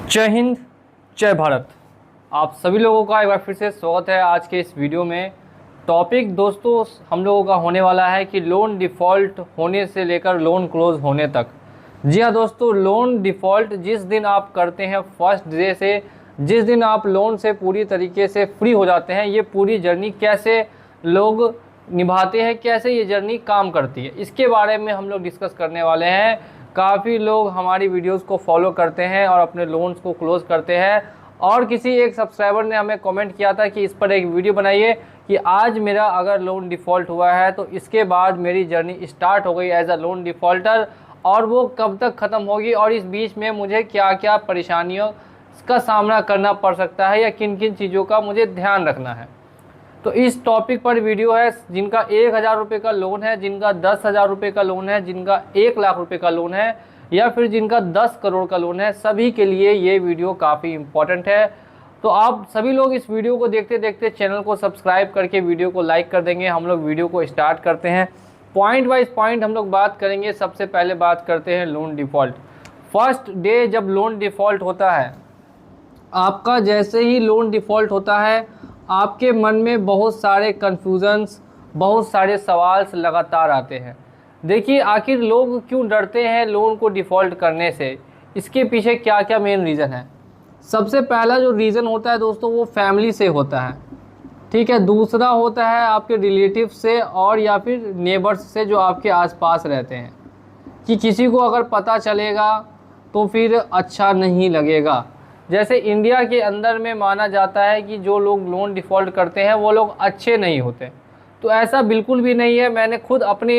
जय हिंद, जय भारत। आप सभी लोगों का एक बार फिर से स्वागत है आज के इस वीडियो में। टॉपिक दोस्तों हम लोगों का होने वाला है कि लोन डिफ़ॉल्ट होने से लेकर लोन क्लोज होने तक। जी हाँ दोस्तों, लोन डिफ़ॉल्ट जिस दिन आप करते हैं फर्स्ट डे से, जिस दिन आप लोन से पूरी तरीके से फ्री हो जाते हैं, ये पूरी जर्नी कैसे लोग निभाते हैं, कैसे ये जर्नी काम करती है, इसके बारे में हम लोग डिस्कस करने वाले हैं। काफ़ी लोग हमारी वीडियोस को फॉलो करते हैं और अपने लोन्स को क्लोज़ करते हैं। और किसी एक सब्सक्राइबर ने हमें कमेंट किया था कि इस पर एक वीडियो बनाइए कि आज मेरा अगर लोन डिफ़ॉल्ट हुआ है तो इसके बाद मेरी जर्नी स्टार्ट हो गई एज अ लोन डिफ़ॉल्टर, और वो कब तक ख़त्म होगी और इस बीच में मुझे क्या क्या परेशानियों का सामना करना पड़ सकता है या किन किन चीज़ों का मुझे ध्यान रखना है। तो इस टॉपिक पर वीडियो है। जिनका 1000 रुपये का लोन है, जिनका 10,000 रुपये का लोन है, जिनका 1 लाख रुपये का लोन है या फिर जिनका 10 करोड़ का लोन है, सभी के लिए ये वीडियो काफ़ी इम्पॉर्टेंट है। तो आप सभी लोग इस वीडियो को देखते देखते चैनल को सब्सक्राइब करके वीडियो को लाइक कर देंगे। हम लोग वीडियो को स्टार्ट करते हैं। पॉइंट वाइज पॉइंट हम लोग बात करेंगे। सबसे पहले बात करते हैं लोन डिफ़ॉल्ट। फर्स्ट डे जब लोन डिफ़ॉल्ट होता है, आपका जैसे ही लोन डिफ़ॉल्ट होता है, आपके मन में बहुत सारे कन्फ्यूज़न्स, बहुत सारे सवाल लगातार आते हैं। देखिए, आखिर लोग क्यों डरते हैं लोन को डिफ़ॉल्ट करने से, इसके पीछे क्या क्या मेन रीज़न है। सबसे पहला जो रीज़न होता है दोस्तों, वो फैमिली से होता है, ठीक है। दूसरा होता है आपके रिलेटिव से और या फिर नेबर्स से जो आपके आसपास रहते हैं, कि किसी को अगर पता चलेगा तो फिर अच्छा नहीं लगेगा। जैसे इंडिया के अंदर में माना जाता है कि जो लोग लोन डिफ़ॉल्ट करते हैं वो लोग अच्छे नहीं होते, तो ऐसा बिल्कुल भी नहीं है। मैंने खुद अपने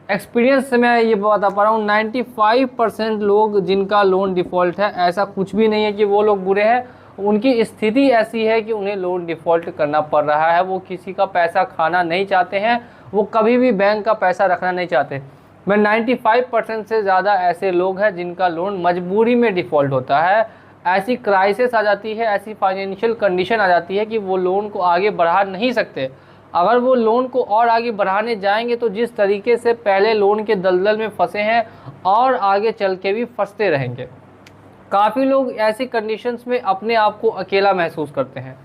एक्सपीरियंस से मैं ये बता पा रहा हूँ, 95% लोग जिनका लोन डिफ़ॉल्ट है, ऐसा कुछ भी नहीं है कि वो लोग बुरे हैं। उनकी स्थिति ऐसी है कि उन्हें लोन डिफ़ॉल्ट करना पड़ रहा है। वो किसी का पैसा खाना नहीं चाहते हैं, वो कभी भी बैंक का पैसा रखना नहीं चाहते। मैं 95% से ज़्यादा ऐसे लोग हैं जिनका लोन मजबूरी में डिफ़ॉल्ट होता है। ऐसी क्राइसिस आ जाती है, ऐसी फाइनेंशियल कंडीशन आ जाती है कि वो लोन को आगे बढ़ा नहीं सकते। अगर वो लोन को और आगे बढ़ाने जाएंगे तो जिस तरीके से पहले लोन के दलदल में फंसे हैं और आगे चल के भी फंसते रहेंगे। काफ़ी लोग ऐसी कंडीशंस में अपने आप को अकेला महसूस करते हैं।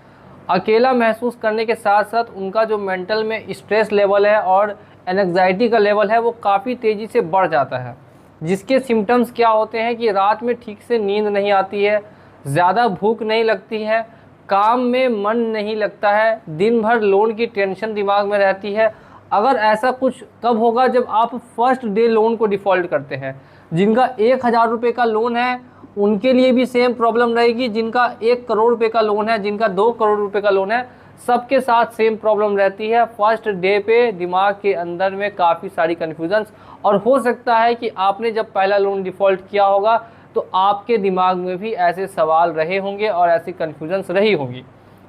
अकेला महसूस करने के साथ साथ उनका जो मेंटल में स्ट्रेस लेवल है और एंग्जाइटी का लेवल है, वो काफ़ी तेज़ी से बढ़ जाता है। जिसके सिम्टम्स क्या होते हैं कि रात में ठीक से नींद नहीं आती है, ज़्यादा भूख नहीं लगती है, काम में मन नहीं लगता है, दिन भर लोन की टेंशन दिमाग में रहती है। अगर ऐसा कुछ कब होगा, जब आप फर्स्ट डे लोन को डिफ़ॉल्ट करते हैं। जिनका 1000 रुपये का लोन है उनके लिए भी सेम प्रॉब्लम रहेगी, जिनका 1 करोड़ रुपये का लोन है, जिनका 2 करोड़ रुपये का लोन है, सबके साथ सेम प्रॉब्लम रहती है। फर्स्ट डे पे दिमाग के अंदर में काफ़ी सारी कन्फ्यूजन्स, और हो सकता है कि आपने जब पहला लोन डिफ़ॉल्ट किया होगा तो आपके दिमाग में भी ऐसे सवाल रहे होंगे और ऐसी कन्फ्यूजन्स रही होंगी।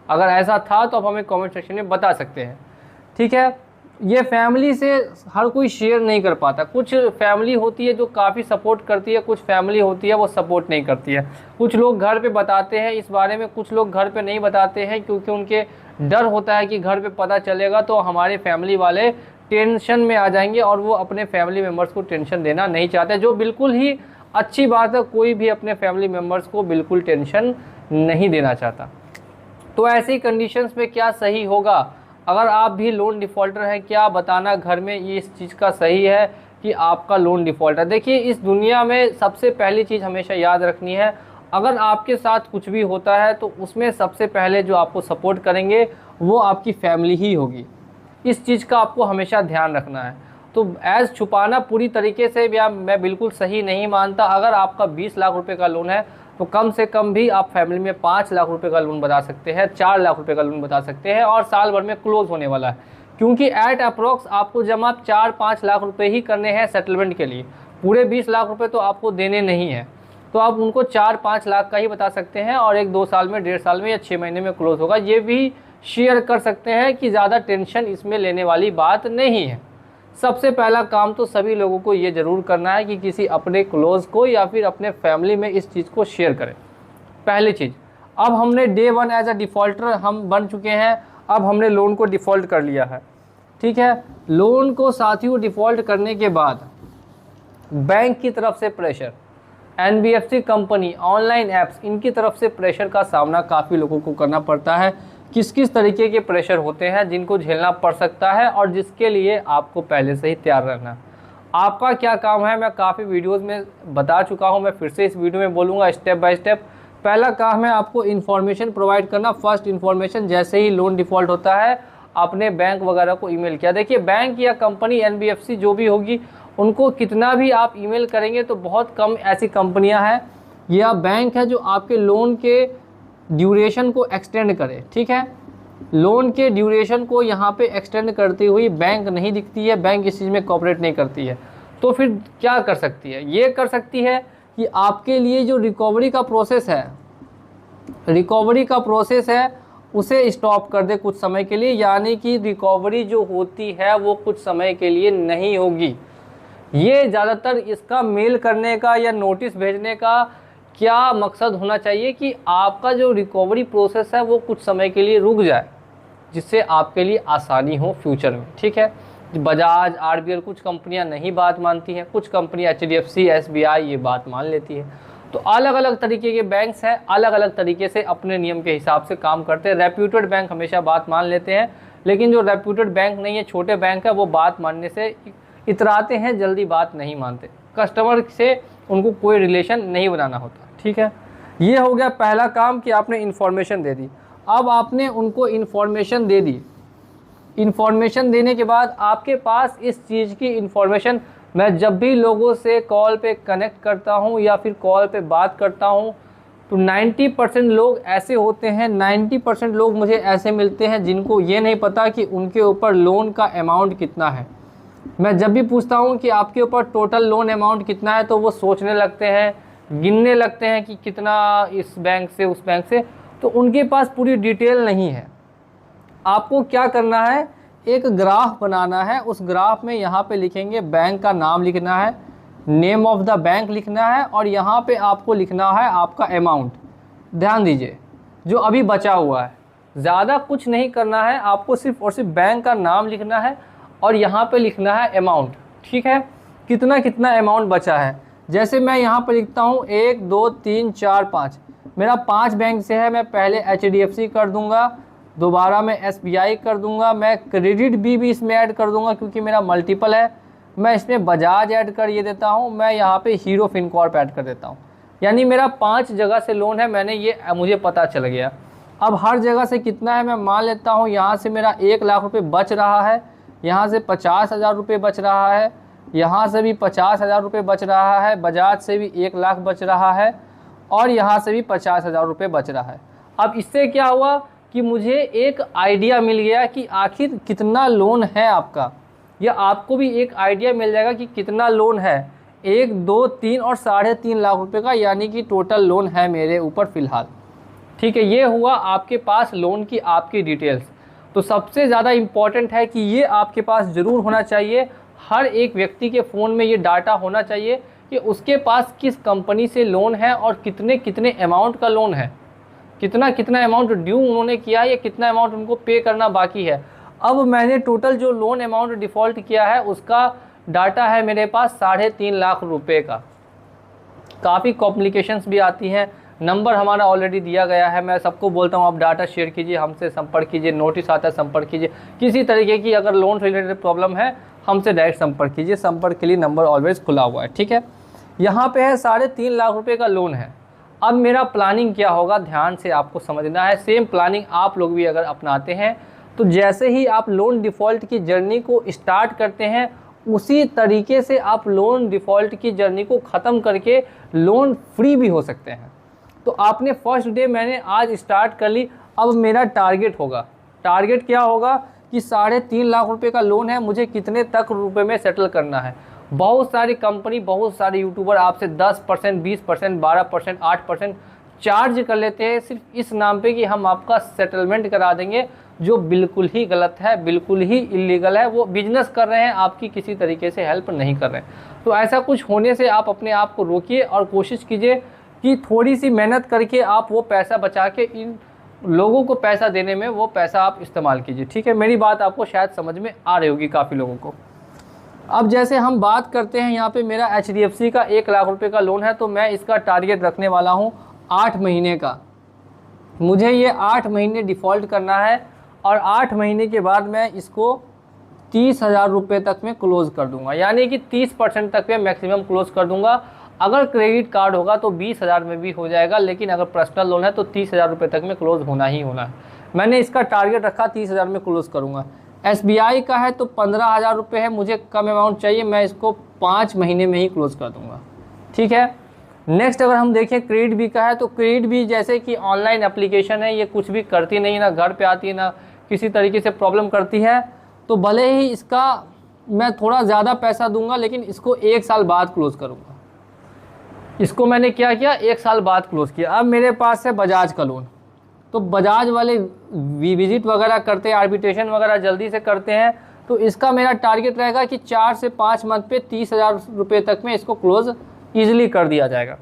अगर ऐसा था तो आप हमें कमेंट सेक्शन में बता सकते हैं, ठीक है। ये फैमिली से हर कोई शेयर नहीं कर पाता। कुछ फैमिली होती है जो काफ़ी सपोर्ट करती है, कुछ फैमिली होती है वो सपोर्ट नहीं करती है। कुछ लोग घर पे बताते हैं इस बारे में, कुछ लोग घर पे नहीं बताते हैं क्योंकि उनके डर होता है कि घर पे पता चलेगा तो हमारे फैमिली वाले टेंशन में आ जाएंगे, और वो अपने फैमिली मेम्बर्स को टेंशन देना नहीं चाहते, जो बिल्कुल ही अच्छी बात है। कोई भी अपने फैमिली मेम्बर्स को बिल्कुल टेंशन नहीं देना चाहता। तो ऐसी कंडीशंस में क्या सही होगा, अगर आप भी लोन डिफ़ॉल्टर हैं, क्या बताना घर में ये इस चीज़ का सही है कि आपका लोन डिफ़ॉल्ट है। देखिए, इस दुनिया में सबसे पहली चीज़ हमेशा याद रखनी है, अगर आपके साथ कुछ भी होता है तो उसमें सबसे पहले जो आपको सपोर्ट करेंगे वो आपकी फैमिली ही होगी। इस चीज़ का आपको हमेशा ध्यान रखना है। तो एज़ छुपाना पूरी तरीके से मैं बिल्कुल सही नहीं मानता। अगर आपका 20 लाख रुपए का लोन है तो कम से कम भी आप फैमिली में 5 लाख रुपए का लोन बता सकते हैं, 4 लाख रुपए का लोन बता सकते हैं, और साल भर में क्लोज होने वाला है। क्योंकि एट अप्रॉक्स आपको जमा 4-5 लाख रुपए ही करने हैं सेटलमेंट के लिए। पूरे 20 लाख रुपए तो आपको देने नहीं है, तो आप उनको 4-5 लाख का ही बता सकते हैं, और 1-2 साल में, 1.5 साल में या 6 महीने में क्लोज होगा। ये भी शेयर कर सकते हैं कि ज़्यादा टेंशन इसमें लेने वाली बात नहीं है। सबसे पहला काम तो सभी लोगों को ये ज़रूर करना है कि किसी अपने क्लोज़ को या फिर अपने फैमिली में इस चीज़ को शेयर करें। पहली चीज़, अब हमने डे 1 एज अ डिफ़ॉल्टर हम बन चुके हैं। अब हमने लोन को डिफ़ॉल्ट कर लिया है, ठीक है। लोन को साथियों डिफ़ॉल्ट करने के बाद बैंक की तरफ से pressure, NBFC company, online apps, इनकी तरफ से प्रेशर का सामना काफ़ी लोगों को करना पड़ता है। किस किस तरीके के प्रेशर होते हैं जिनको झेलना पड़ सकता है और जिसके लिए आपको पहले से ही तैयार रहना। आपका क्या काम है, मैं काफ़ी वीडियोस में बता चुका हूं, मैं फिर से इस वीडियो में बोलूँगा स्टेप बाय स्टेप। पहला काम है आपको इन्फॉर्मेशन प्रोवाइड करना। फर्स्ट इन्फॉर्मेशन, जैसे ही लोन डिफ़ॉल्ट होता है आपने बैंक वगैरह को ईमेल किया। देखिए बैंक या कंपनी एनबीएफसी जो भी होगी, उनको कितना भी आप ईमेल करेंगे तो बहुत कम ऐसी कंपनियां हैं या बैंक है जो आपके लोन के ड्यूरेशन को एक्सटेंड करे। ठीक है, लोन के ड्यूरेशन को यहाँ पे एक्सटेंड करती हुई बैंक नहीं दिखती है, बैंक इस चीज़ में कोऑपरेट नहीं करती है। तो फिर क्या कर सकती है, ये कर सकती है कि आपके लिए जो रिकवरी का प्रोसेस है उसे स्टॉप कर दे कुछ समय के लिए, यानी कि रिकवरी जो होती है वो कुछ समय के लिए नहीं होगी। ये ज़्यादातर इसका मेल करने का या नोटिस भेजने का क्या मकसद होना चाहिए कि आपका जो रिकवरी प्रोसेस है वो कुछ समय के लिए रुक जाए, जिससे आपके लिए आसानी हो फ्यूचर में। ठीक है, बजाज, आरबीएल, कुछ कंपनियां नहीं बात मानती हैं, कुछ कंपनियां एचडीएफसी, एसबीआई ये बात मान लेती है। तो अलग अलग तरीके के बैंक्स हैं, अलग अलग तरीके से अपने नियम के हिसाब से काम करते हैं। रेप्यूटेड बैंक हमेशा बात मान लेते हैं, लेकिन जो रेप्यूटेड बैंक नहीं है, छोटे बैंक है, वो बात मानने से इतराते हैं, जल्दी बात नहीं मानते। कस्टमर से उनको कोई रिलेशन नहीं बनाना होता। ठीक है, ये हो गया पहला काम कि आपने इन्फॉर्मेशन दे दी। अब आपने उनको इन्फॉर्मेशन दे दी, इन्फॉर्मेशन देने के बाद आपके पास इस चीज़ की इन्फॉर्मेशन, मैं जब भी लोगों से कॉल पे कनेक्ट करता हूँ या फिर कॉल पे बात करता हूँ तो 90% लोग ऐसे होते हैं, 90% लोग मुझे ऐसे मिलते हैं जिनको ये नहीं पता कि उनके ऊपर लोन का अमाउंट कितना है। मैं जब भी पूछता हूँ कि आपके ऊपर टोटल लोन अमाउंट कितना है तो वो सोचने लगते हैं, गिनने लगते हैं कि कितना इस बैंक से उस बैंक से, तो उनके पास पूरी डिटेल नहीं है। आपको क्या करना है, एक ग्राफ बनाना है। उस ग्राफ में यहाँ पे लिखेंगे बैंक का नाम लिखना है, नेम ऑफ द बैंक लिखना है और यहाँ पे आपको लिखना है आपका अमाउंट। ध्यान दीजिए जो अभी बचा हुआ है, ज़्यादा कुछ नहीं करना है, आपको सिर्फ और सिर्फ बैंक का नाम लिखना है और यहाँ पे लिखना है अमाउंट। ठीक है, कितना कितना अमाउंट बचा है। जैसे मैं यहाँ पर लिखता हूँ 1 2 3 4 5, मेरा 5 बैंक से है, मैं पहले एचडीएफसी कर दूंगा, दोबारा मैं एसबीआई कर दूंगा, मैं क्रेडिट भी इसमें ऐड कर दूंगा क्योंकि मेरा मल्टीपल है, मैं इसमें बजाज ऐड कर ये देता हूँ, मैं यहाँ पे हीरो फिनकॉर्प ऐड कर देता हूँ। यानी मेरा 5 जगह से लोन है, मुझे पता चल गया। अब हर जगह से कितना है मैं मान लेता हूँ। यहाँ से मेरा 1 लाख रुपये बच रहा है, यहाँ से 50,000 रुपये बच रहा है, यहाँ से भी 50,000 रुपये बच रहा है, बजाज से भी 1 लाख बच रहा है और यहाँ से भी 50,000 रुपये बच रहा है। अब इससे क्या हुआ कि मुझे एक आइडिया मिल गया कि आखिर कितना लोन है आपका, या आपको भी एक आइडिया मिल जाएगा कि कितना लोन है। 1 2 3 और 3.5 लाख रुपए का, यानी कि टोटल लोन है मेरे ऊपर फ़िलहाल। ठीक है, ये हुआ आपके पास लोन की आपकी डिटेल्स। तो सबसे ज़्यादा इम्पॉर्टेंट है कि ये आपके पास ज़रूर होना चाहिए, हर एक व्यक्ति के फ़ोन में ये डाटा होना चाहिए कि उसके पास किस कंपनी से लोन है और कितने कितने अमाउंट का लोन है, कितना कितना अमाउंट ड्यू उन्होंने किया है या कितना अमाउंट उनको पे करना बाकी है। अब मैंने टोटल जो लोन अमाउंट डिफ़ॉल्ट किया है उसका डाटा है मेरे पास 3.5 लाख रुपए का। काफ़ी कॉम्प्लिकेशंस भी आती हैं, नंबर हमारा ऑलरेडी दिया गया है, मैं सबको बोलता हूँ आप डाटा शेयर कीजिए, हमसे संपर्क कीजिए, नोटिस आता है संपर्क कीजिए, किसी तरीके की अगर लोन रिलेटेड प्रॉब्लम है हमसे डायरेक्ट संपर्क कीजिए, संपर्क के लिए नंबर ऑलवेज खुला हुआ है। ठीक है, यहाँ पे है 3.5 लाख रुपए का लोन है। अब मेरा प्लानिंग क्या होगा, ध्यान से आपको समझना है। सेम प्लानिंग आप लोग भी अगर अपनाते हैं तो जैसे ही आप लोन डिफ़ॉल्ट की जर्नी को स्टार्ट करते हैं उसी तरीके से आप लोन डिफ़ॉल्ट की जर्नी को ख़त्म करके लोन फ्री भी हो सकते हैं। तो आपने फर्स्ट डे मैंने आज स्टार्ट कर ली, अब मेरा टारगेट होगा, टारगेट क्या होगा कि 3.5 लाख रुपए का लोन है, मुझे कितने तक रुपए में सेटल करना है। बहुत सारी कंपनी, बहुत सारे यूट्यूबर आपसे 10%, 20%, 12%, 8% चार्ज कर लेते हैं सिर्फ इस नाम पे कि हम आपका सेटलमेंट करा देंगे, जो बिल्कुल ही गलत है, बिल्कुल ही इलीगल है। वो बिजनेस कर रहे हैं, आपकी किसी तरीके से हेल्प नहीं कर रहे हैं। तो ऐसा कुछ होने से आप अपने आप को रोकिए और कोशिश कीजिए कि थोड़ी सी मेहनत करके आप वो पैसा बचा के इन लोगों को पैसा देने में वो पैसा आप इस्तेमाल कीजिए। ठीक है, मेरी बात आपको शायद समझ में आ रही होगी काफ़ी लोगों को। अब जैसे हम बात करते हैं, यहाँ पे मेरा HDFC का 1 लाख रुपए का लोन है, तो मैं इसका टारगेट रखने वाला हूँ 8 महीने का। मुझे ये 8 महीने डिफ़ॉल्ट करना है और 8 महीने के बाद मैं इसको 30,000 रुपये तक में क्लोज़ कर दूंगा, यानी कि 30% तक में मैक्सिमम क्लोज़ कर दूंगा। अगर क्रेडिट कार्ड होगा तो 20,000 में भी हो जाएगा, लेकिन अगर पर्सनल लोन है तो 30,000 रुपये तक में क्लोज़ होना ही होना है। मैंने इसका टारगेट रखा 30,000 में क्लोज़ करूँगा। SBI का है तो 15,000 रुपये है, मुझे कम अमाउंट चाहिए, मैं इसको 5 महीने में ही क्लोज़ कर दूँगा। ठीक है। नेक्स्ट अगर हम देखें क्रेडिट बी का है, तो क्रेडिट बी जैसे कि ऑनलाइन एप्लीकेशन है, ये कुछ भी करती नहीं, ना घर पे आती है ना किसी तरीके से प्रॉब्लम करती है। तो भले ही इसका मैं थोड़ा ज़्यादा पैसा दूंगा, लेकिन इसको 1 साल बाद क्लोज़ करूँगा। इसको मैंने क्या किया, 1 साल बाद क्लोज़ किया। अब मेरे पास है बजाज का लोन, तो बजाज वाले विजिट वगैरह करते हैं, आर्बिट्रेशन वगैरह जल्दी से करते हैं, तो इसका मेरा टारगेट रहेगा कि 4 से 5 मंथ पे 30,000 रुपये तक में इसको क्लोज़ ईजिली कर दिया जाएगा।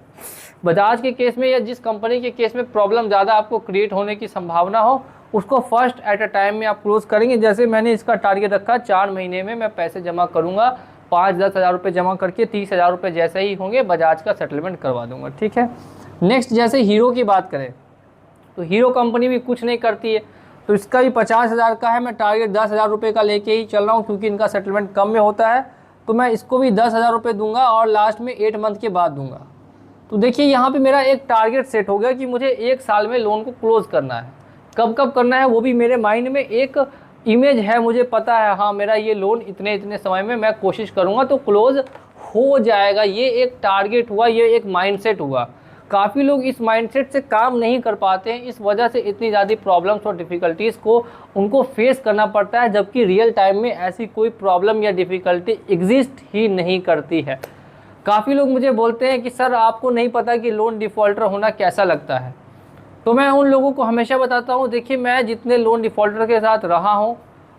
बजाज के केस में या जिस कंपनी के केस में प्रॉब्लम ज़्यादा आपको क्रिएट होने की संभावना हो, उसको फर्स्ट एट अ टाइम में आप क्लोज़ करेंगे। जैसे मैंने इसका टारगेट रखा 4 महीने में मैं पैसे जमा करूँगा, 5-10 हज़ार रुपये जमा करके 30,000 रुपये जैसे ही होंगे बजाज का सेटलमेंट करवा दूँगा। ठीक है। नेक्स्ट जैसे हीरो की बात करें, तो हीरो कंपनी भी कुछ नहीं करती है, तो इसका भी 50,000 का है। मैं टारगेट 10,000 रुपये का लेके ही चल रहा हूँ, क्योंकि इनका सेटलमेंट कम में होता है, तो मैं इसको भी 10,000 रुपये दूंगा और लास्ट में 8 मंथ के बाद दूंगा। तो देखिए यहाँ पे मेरा एक टारगेट सेट हो गया कि मुझे 1 साल में लोन को क्लोज़ करना है। कब कब करना है वो भी मेरे माइंड में एक इमेज है, मुझे पता है, हाँ मेरा ये लोन इतने इतने समय में मैं कोशिश करूँगा तो क्लोज़ हो जाएगा। ये एक टारगेट हुआ, ये एक माइंडसेट हुआ। काफ़ी लोग इस माइंडसेट से काम नहीं कर पाते हैं, इस वजह से इतनी ज़्यादा प्रॉब्लम्स और डिफ़िकल्टीज़ को उनको फेस करना पड़ता है, जबकि रियल टाइम में ऐसी कोई प्रॉब्लम या डिफ़िकल्टी एग्जिस्ट ही नहीं करती है। काफ़ी लोग मुझे बोलते हैं कि सर आपको नहीं पता कि लोन डिफ़ॉल्टर होना कैसा लगता है। तो मैं उन लोगों को हमेशा बताता हूँ, देखिए मैं जितने लोन डिफ़ॉल्टर के साथ रहा हूँ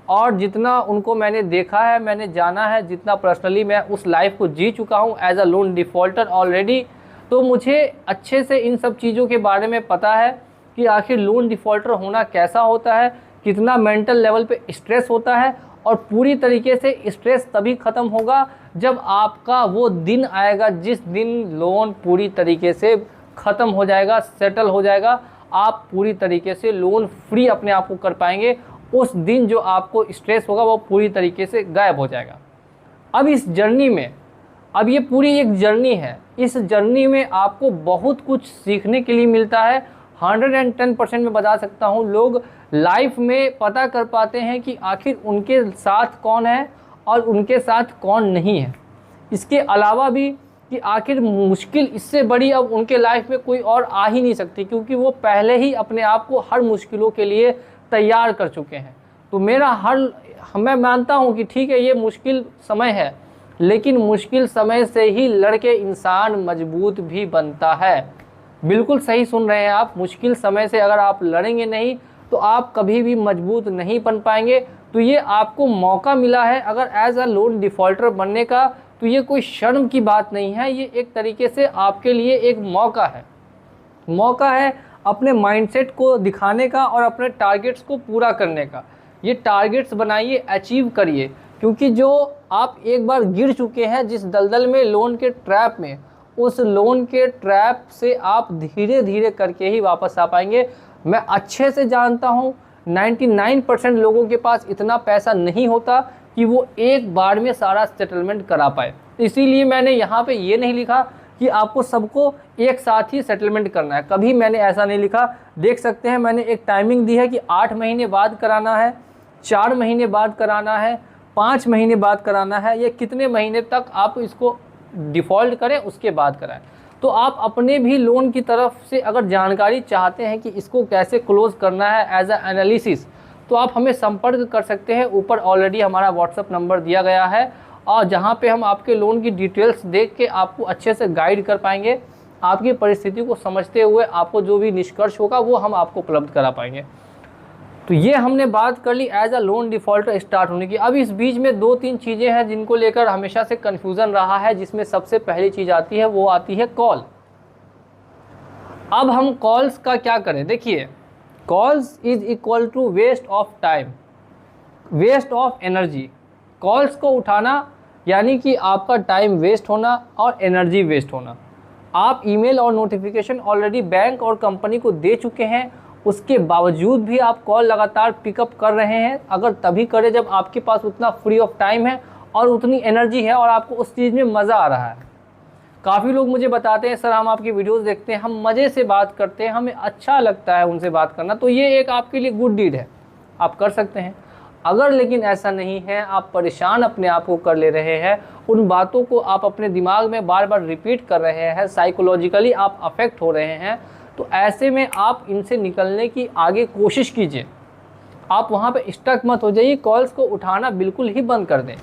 और जितना उनको मैंने देखा है, मैंने जाना है, जितना पर्सनली मैं उस लाइफ को जी चुका हूँ as a loan defaulter already, तो मुझे अच्छे से इन सब चीज़ों के बारे में पता है कि आखिर लोन डिफ़ॉल्टर होना कैसा होता है, कितना मेंटल लेवल पे स्ट्रेस होता है, और पूरी तरीके से स्ट्रेस तभी ख़त्म होगा जब आपका वो दिन आएगा जिस दिन लोन पूरी तरीके से ख़त्म हो जाएगा, सेटल हो जाएगा, आप पूरी तरीके से लोन फ्री अपने आप को कर पाएंगे। उस दिन जो आपको स्ट्रेस होगा वो पूरी तरीके से गायब हो जाएगा। अब इस जर्नी में, अब ये पूरी एक जर्नी है, इस जर्नी में आपको बहुत कुछ सीखने के लिए मिलता है। 110% में बता सकता हूँ, लोग लाइफ में पता कर पाते हैं कि आखिर उनके साथ कौन है और उनके साथ कौन नहीं है। इसके अलावा भी कि आखिर मुश्किल इससे बड़ी अब उनके लाइफ में कोई और आ ही नहीं सकती, क्योंकि वो पहले ही अपने आप को हर मुश्किलों के लिए तैयार कर चुके हैं। तो मैं मानता हूँ कि ठीक है ये मुश्किल समय है, लेकिन मुश्किल समय से ही लड़के इंसान मजबूत भी बनता है। बिल्कुल सही सुन रहे हैं आप, मुश्किल समय से अगर आप लड़ेंगे नहीं तो आप कभी भी मजबूत नहीं बन पाएंगे। तो ये आपको मौका मिला है अगर एज अ लोन डिफ़ॉल्टर बनने का, तो ये कोई शर्म की बात नहीं है, ये एक तरीके से आपके लिए एक मौका है अपने माइंडसेट को दिखाने का और अपने टारगेट्स को पूरा करने का। ये टारगेट्स बनाइए, अचीव करिए, क्योंकि जो आप एक बार गिर चुके हैं जिस दलदल में, लोन के ट्रैप में, उस लोन के ट्रैप से आप धीरे धीरे करके ही वापस आ पाएंगे। मैं अच्छे से जानता हूँ 99% लोगों के पास इतना पैसा नहीं होता कि वो एक बार में सारा सेटलमेंट करा पाए। इसीलिए मैंने यहाँ पे ये नहीं लिखा कि आपको सबको एक साथ ही सेटलमेंट करना है, कभी मैंने ऐसा नहीं लिखा। देख सकते हैं मैंने एक टाइमिंग दी है कि 8 महीने बाद कराना है, 4 महीने बाद कराना है, 5 महीने बाद कराना है, या कितने महीने तक आप इसको डिफ़ॉल्ट करें उसके बाद कराएं। तो आप अपने भी लोन की तरफ से अगर जानकारी चाहते हैं कि इसको कैसे क्लोज़ करना है एज अ एनालिसिस, तो आप हमें संपर्क कर सकते हैं। ऊपर ऑलरेडी हमारा व्हाट्सअप नंबर दिया गया है, और जहां पे हम आपके लोन की डिटेल्स देख के आपको अच्छे से गाइड कर पाएंगे। आपकी परिस्थिति को समझते हुए आपको जो भी निष्कर्ष होगा वो हम आपको उपलब्ध करा पाएंगे। तो ये हमने बात कर ली as a loan defaulter start होने की। अब इस बीच में 2-3 चीज़ें हैं जिनको लेकर हमेशा से कन्फ्यूज़न रहा है, जिसमें सबसे पहली चीज़ आती है वो आती है कॉल। अब हम कॉल्स का क्या करें? देखिए, calls is equal to waste of time, waste of energy. Calls को उठाना यानी कि आपका टाइम वेस्ट होना और एनर्जी वेस्ट होना। आप ईमेल और नोटिफिकेशन ऑलरेडी बैंक और कंपनी को दे चुके हैं, उसके बावजूद भी आप कॉल लगातार पिकअप कर रहे हैं। अगर तभी करें जब आपके पास उतना फ्री ऑफ टाइम है और उतनी एनर्जी है और आपको उस चीज़ में मज़ा आ रहा है। काफ़ी लोग मुझे बताते हैं सर हम आपकी वीडियोस देखते हैं, हम मज़े से बात करते हैं, हमें अच्छा लगता है उनसे बात करना, तो ये एक आपके लिए गुड डीड है, आप कर सकते हैं। अगर लेकिन ऐसा नहीं है, आप परेशान अपने आप को कर ले रहे हैं, उन बातों को आप अपने दिमाग में बार बार रिपीट कर रहे हैं, साइकोलॉजिकली आप अफेक्ट हो रहे हैं, तो ऐसे में आप इनसे निकलने की आगे कोशिश कीजिए। आप वहाँ पे स्टक मत हो जाइए, कॉल्स को उठाना बिल्कुल ही बंद कर दें।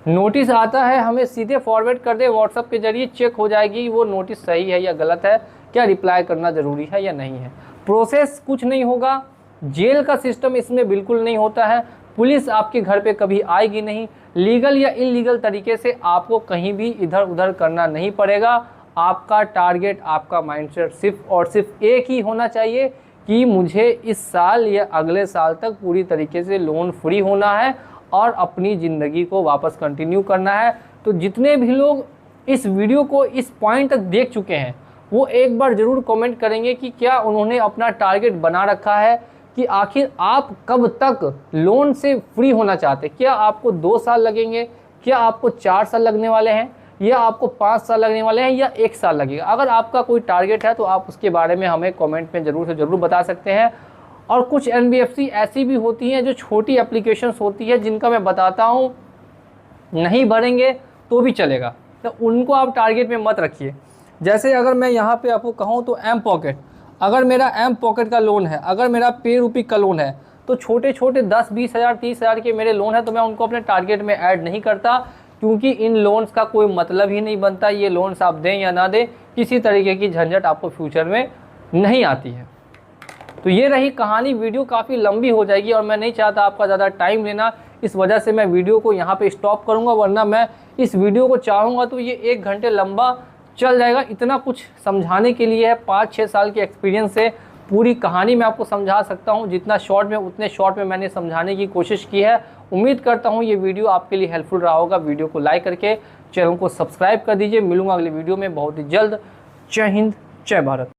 नोटिस आता है हमें सीधे फॉरवर्ड कर दें व्हाट्सएप के जरिए, चेक हो जाएगी वो नोटिस सही है या गलत है, क्या रिप्लाई करना ज़रूरी है या नहीं है। प्रोसेस कुछ नहीं होगा, जेल का सिस्टम इसमें बिल्कुल नहीं होता है, पुलिस आपके घर पे कभी आएगी नहीं, लीगल या इलीगल तरीके से आपको कहीं भी इधर उधर करना नहीं पड़ेगा। आपका टारगेट, आपका माइंडसेट सिर्फ और सिर्फ एक ही होना चाहिए कि मुझे इस साल या अगले साल तक पूरी तरीके से लोन फ्री होना है और अपनी ज़िंदगी को वापस कंटिन्यू करना है। तो जितने भी लोग इस वीडियो को इस पॉइंट तक देख चुके हैं वो एक बार ज़रूर कमेंट करेंगे कि क्या उन्होंने अपना टारगेट बना रखा है कि आखिर आप कब तक लोन से फ्री होना चाहते हैं। क्या आपको 2 साल लगेंगे, क्या आपको 4 साल लगने वाले हैं, या आपको 5 साल लगने वाले हैं, या 1 साल लगेगा। अगर आपका कोई टारगेट है तो आप उसके बारे में हमें कमेंट में ज़रूर से ज़रूर बता सकते हैं। और कुछ NBFC ऐसी भी होती हैं जो छोटी एप्लीकेशंस होती है जिनका मैं बताता हूँ, नहीं भरेंगे तो भी चलेगा, तो उनको आप टारगेट में मत रखिए। जैसे अगर मैं यहाँ पे आपको कहूँ तो एम पॉकेट, अगर मेरा एम पॉकेट का लोन है, अगर मेरा पे रूपी का लोन है, तो छोटे छोटे 10, 20 हज़ार, 30 हज़ार के मेरे लोन है, तो मैं उनको अपने टारगेट में ऐड नहीं करता, क्योंकि इन लोन्स का कोई मतलब ही नहीं बनता। ये लोन्स आप दें या ना दें, किसी तरीके की झंझट आपको फ्यूचर में नहीं आती है। तो ये रही कहानी। वीडियो काफ़ी लंबी हो जाएगी और मैं नहीं चाहता आपका ज़्यादा टाइम लेना, इस वजह से मैं वीडियो को यहाँ पे स्टॉप करूँगा, वरना मैं इस वीडियो को चाहूँगा तो ये 1 घंटे लंबा चल जाएगा। इतना कुछ समझाने के लिए है, 5-6 साल के एक्सपीरियंस से पूरी कहानी मैं आपको समझा सकता हूँ। जितना शॉर्ट में उतने शॉर्ट में मैंने समझाने की कोशिश की है। उम्मीद करता हूँ ये वीडियो आपके लिए हेल्पफुल रहा होगा। वीडियो को लाइक करके चैनल को सब्सक्राइब कर दीजिए। मिलूंगा अगले वीडियो में बहुत ही जल्द। जय हिंद, जय भारत।